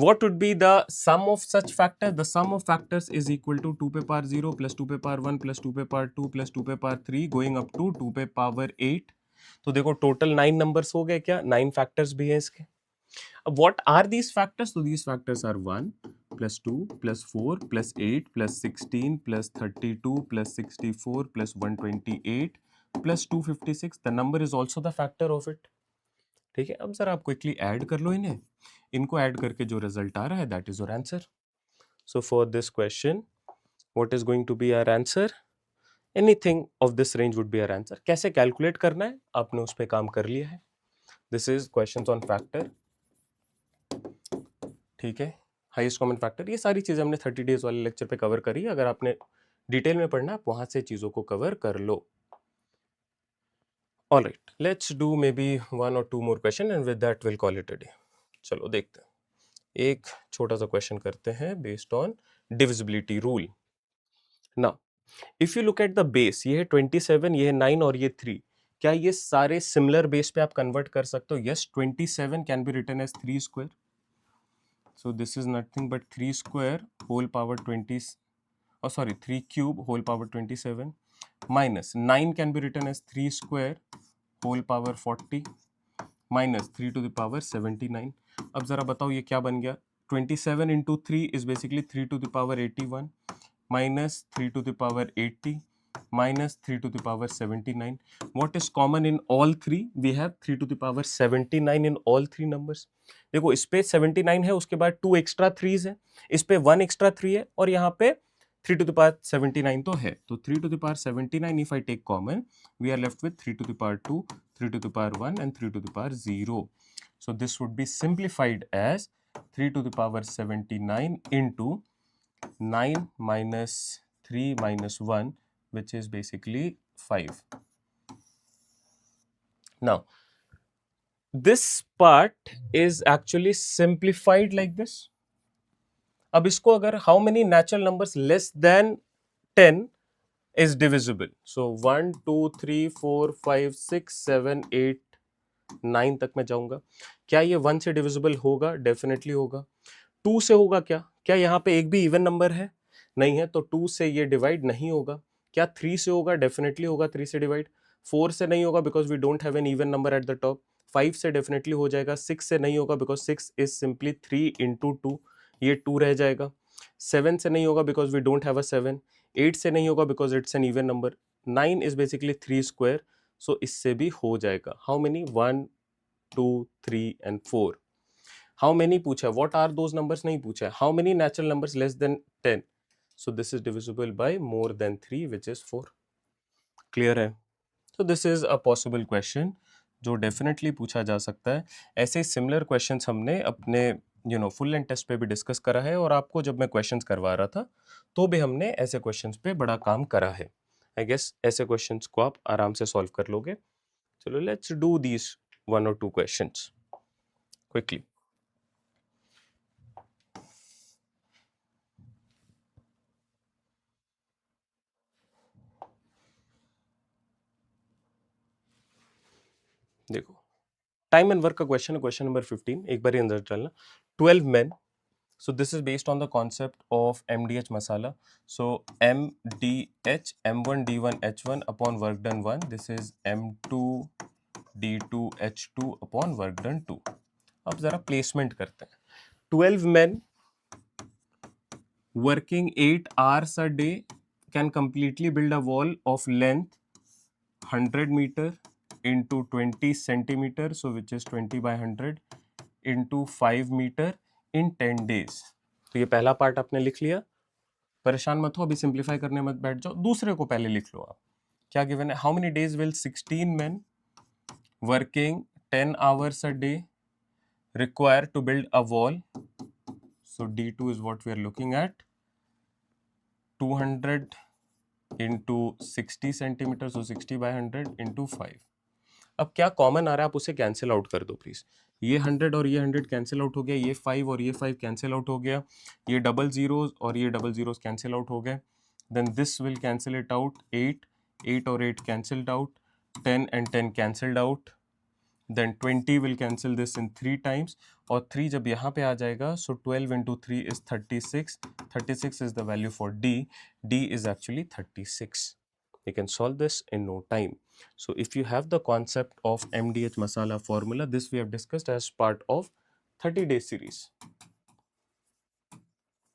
what would be the sum of such factors? The sum of factors is equal to 2 पे power 0 plus 2 पे power 1 plus 2 पे power 2 plus 2 पे power 3 going up to 2 पे power 8. तो देखो total 9 numbers हो गए क्या? 9 फैक्टर्स भी हैं इसके. अब what are these factors? So these factors are 1 plus 2 plus 4 plus 8 plus 16 plus 32 plus 64 plus 128 plus 256. The number is also the factor of it. ठीक है, अब जरा आप क्विकली ऐड कर लो इन्हें. इनको ऐड करके जो रिजल्ट आ रहा है that is your answer. So for this question what is going to be our answer? Anything of this range would be our answer. कैसे कैलकुलेट करना है आपने उस पर काम कर लिया है. This is questions on factor. ठीक है, हाईएस्ट कॉमन फैक्टर, ये सारी चीजें हमने 30 डेज वाले लेक्चर पे कवर करी. अगर आपने डिटेल में पढ़ना आप वहां से चीजों को कवर कर लो. Alright, let's do maybe 1 or 2 more question and with that will call it a day. चलो देखते हैं, एक छोटा सा क्वेश्चन करते हैं based on divisibility rule. Now if you look at the base, ये है 27, ये है 9 और ये 3. क्या ये सारे सिमिलर बेस पे आप कन्वर्ट कर सकते हो? Yes, 27 can be written as 3 square. So this is nothing but 3 square whole power 20, oh sorry, 3 cube whole power 27 minus 9 can be written as 3 square whole power 40 minus 3 to the power 79. अब जरा बताओ ये क्या बन गया? 27 into 3 is basically 3 to the power 81 minus 3 to the power 80 minus 3 to the power 79. What is common in all three? We have 3 to the power 79 in all three numbers. देखो इस पे 79 है, उसके बाद 2 एक्स्ट्रा 3s है, इस पे 1 extra 3 है, और यहाँ पे 3 to the power 79 तो है. तो 3 to the power 79 if I take common, we are left with 3 to the power 2, 3 to the power 1 and 3 to the power 0. So this would be simplified as 3 to the power 79 into 9 minus 3 minus 1, which is basically 5. Now, this part is actually simplified like this. अब इसको अगर how many natural numbers less than 10 is divisible? So 1, 2, 3, 4, 5, 6, 7, 8, 9 तक मैं जाऊंगा. क्या ये 1 से divisible होगा? डेफिनेटली होगा. 2 से होगा क्या? क्या यहाँ पे एक भी इवन नंबर है? नहीं है, तो 2 से ये डिवाइड नहीं होगा. क्या 3 से होगा? डेफिनेटली होगा 3 से डिवाइड. 4 से नहीं होगा because we don't have an even number at the top. 5 से डेफिनेटली हो जाएगा. 6 से नहीं होगा बिकॉज 6 इज सिंपली 3 इंटू 2, ये 2 रह जाएगा. 7 से नहीं होगा because we don't have a 7. 8 से नहीं होगा because it's an even number. 9 is basically 3 square, so इससे भी हो जाएगा. How many? 1, 2, 3 and 4. How many पूछा, व्हाट आर दोज नंबर्स नहीं पूछा. How many natural numbers less than 10? So this is divisible by more than 3 which is 4. Clear है? तो this is a possible question जो डेफिनेटली पूछा जा सकता है. ऐसे सिमिलर क्वेश्चंस हमने अपने फुल लेंथ टेस्ट पे भी डिस्कस करा है, और आपको जब मैं क्वेश्चंस करवा रहा था तो भी हमने ऐसे क्वेश्चंस पे बड़ा काम करा है. आई गेस ऐसे क्वेश्चंस को आप आराम से सॉल्व कर लोगे. चलो let's do these 1 or 2 questions quickly. देखो, टाइम एंड वर्क का क्वेश्चन है, क्वेश्चन नंबर 15. एक बार ही अंदर डालना. 12 men. So this is based on the concept of MDH masala. So MDH M1 D1 H1 upon work done 1. This is M2 D2 H2 upon work done 2. अब जरा placement करते हैं. 12 men working 8 hours a day can completely build a wall of length 100 meter into 20 centimeter, so which is 20 by 100 into 5 meter in 10 days. तो ये पहला part आपने लिख लिया. परेशान मत हो, अभी सिंप्लीफाई करने मत बैठ जाओ. दूसरे को पहले लिख लो आप. क्या गिवन है? How many days will 16 men working 10 hours a day require to build a wall? So D2 is what we are looking at. 200 into 60 centimeters, so 60 by 100 into 5. अब क्या कॉमन आ रहा है, आप उसे कैंसिल आउट कर दो please. ये 100 और ये 100 कैंसिल आउट हो गया, ये 5 और ये 5 कैंसिल आउट हो गया, ये डबल जीरोस और ये डबल जीरोस कैंसिल आउट हो गए. Then this will cancel it out. 8 और 8 cancelled out. 10 and 10 cancelled out. Then 20 will cancel this in 3 times, और 3 जब यहाँ पे आ जाएगा, सो 12 into 3 is 36. 36 is the value for D. D is actually 36. You can solve this in no time. So if you have the concept of MDH masala formula, this we have discussed as part of 30-day series.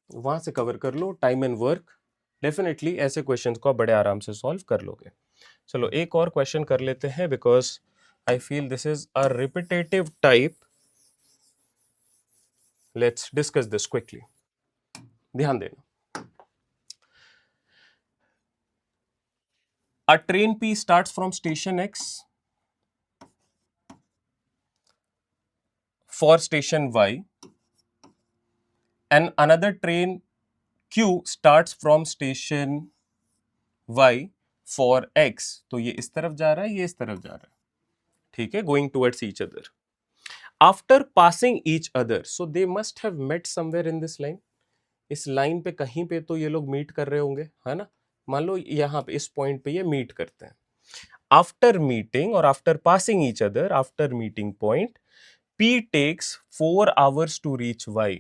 वहां से cover कर लो. Time and work, definitely ऐसे questions को आप बड़े आराम से solve कर लोगे. चलो एक और क्वेश्चन कर लेते हैं, because I feel this is a repetitive type. Let's discuss this quickly. ध्यान देना. A train P starts from station X for station Y, and another train Q starts from station Y for X. तो ये इस तरफ जा रहा है, ये इस तरफ जा रहा है. ठीक है, going towards each other. After passing each other, so they must have met somewhere in this line. इस लाइन पे कहीं पे तो ये लोग मीट कर रहे होंगे, है ना. मान लो यहाँ पे इस पॉइंट पे ये मीट करते हैं. आफ्टर मीटिंग और after passing each other, after meeting point, P takes 4 hours to reach Y.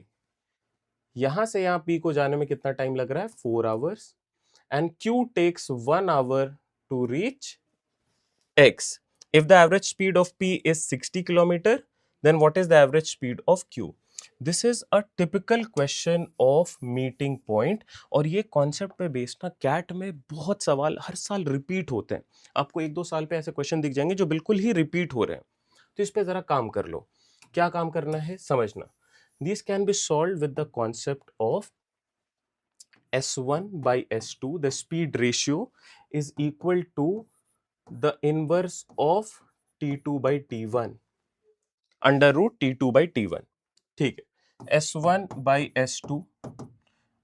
यहां से यहां P को जाने में कितना टाइम लग रहा है? 4 hours. And Q takes 1 hour to reach X. If the average speed of P is 60 kilometer, then what is the average speed of Q? This is a typical question of meeting point, और ये concept पे based ना cat में बहुत सवाल हर साल repeat होते हैं। आपको 1-2 साल पे ऐसे क्वेश्चन दिख जाएंगे जो बिल्कुल ही रिपीट हो रहे हैं। तो इस पे जरा काम कर लो। क्या काम करना है समझना। This can be solve with the concept of S1 by S2, the speed ratio is equal to the inverse of T2 by T1 under root T2 by T1। ठीक है, S1 by S2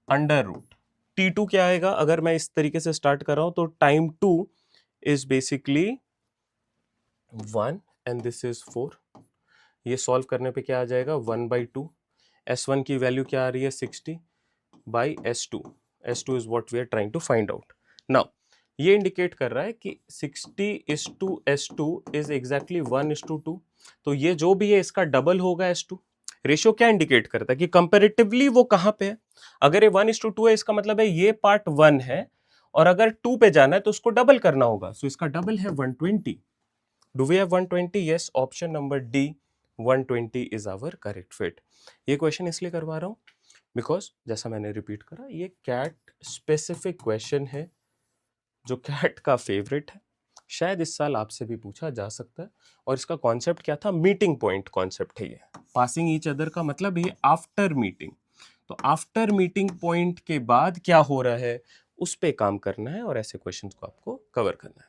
under root T2 क्या आएगा, अगर मैं इस तरीके से start कर रहा हूं तो time 2 is basically 1 and this is 4। ये सॉल्व करने पे क्या आ जाएगा 1/2। S1 की वैल्यू क्या आ रही है 60 by S2। S2 is what we are trying to find out. Now ये इंडिकेट कर रहा है कि 60:S2 इज एग्जैक्टली 1:2। तो ये जो भी है इसका डबल होगा S2। रेशियो क्या इंडिकेट करता है कि कंपेरेटिवली वो कहां पे है। अगर ये 1:2 है इसका मतलब है ये पार्ट 1 है, और अगर 2 पे जाना है तो उसको डबल करना होगा। सो इसका डबल है 120। Do we have 120? Yes, option number D 120 is our correct fit. ये क्वेश्चन इसलिए करवा रहा हूं बिकॉज जैसा मैंने रिपीट करा, ये कैट स्पेसिफिक क्वेश्चन है जो कैट का फेवरेट है। शायद इस साल आपसे भी पूछा जा सकता है। और इसका कॉन्सेप्ट क्या था, मीटिंग पॉइंट कॉन्सेप्ट है ये। पासिंग ईच अदर का मतलब ये आफ्टर मीटिंग। तो आफ्टर मीटिंग पॉइंट के बाद क्या हो रहा है उस पे काम करना है, और ऐसे क्वेश्चंस को आपको कवर करना है।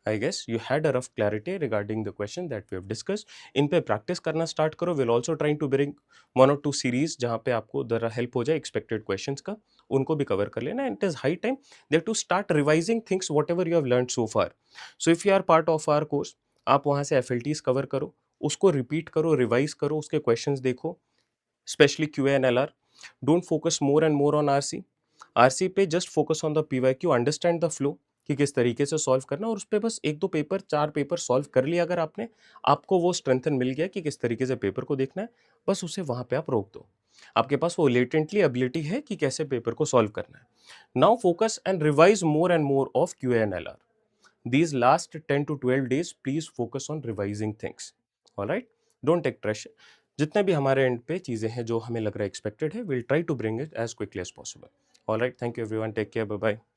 I guess you had a rough clarity regarding the question that we have discussed. इन पे प्रैक्टिस करना स्टार्ट करो। Will also trying to bring 1 or 2 series जहाँ पे आपको जरा हेल्प हो जाए एक्सपेक्टेड क्वेश्चंस का, उनको भी कवर कर लेना। It is high time there to start revising things whatever you have learn so far. So if you are part of our course, आप वहाँ से FLTs कवर करो, उसको रिपीट करो, रिवाइज करो, उसके क्वेश्चंस देखो, specially QA and LR. Don't focus more and more on RC. RC पे just focus on the PYQ, understand the flow कि किस तरीके से सॉल्व करना, और उस पे बस 1-2 पेपर 4 पेपर सॉल्व कर लिया अगर आपने, आपको वो स्ट्रेंथन मिल गया कि किस तरीके से पेपर को देखना है, बस उसे वहां पे आप रोक दो। आपके पास वो लेटेंटली एबिलिटी है कि कैसे पेपर को सॉल्व करना है। Now focus and revise more and more of QA and LR. These last 10 to 12 days, please focus on revising things. All right? Don't take pressure. जितने भी हमारे एंड पे चीज़ें हैं जो हमें लग रहा है एक्सपेक्टेड है, we'll try to bring it as quickly as possible. All right, thank you everyone. Take care. Bye bye.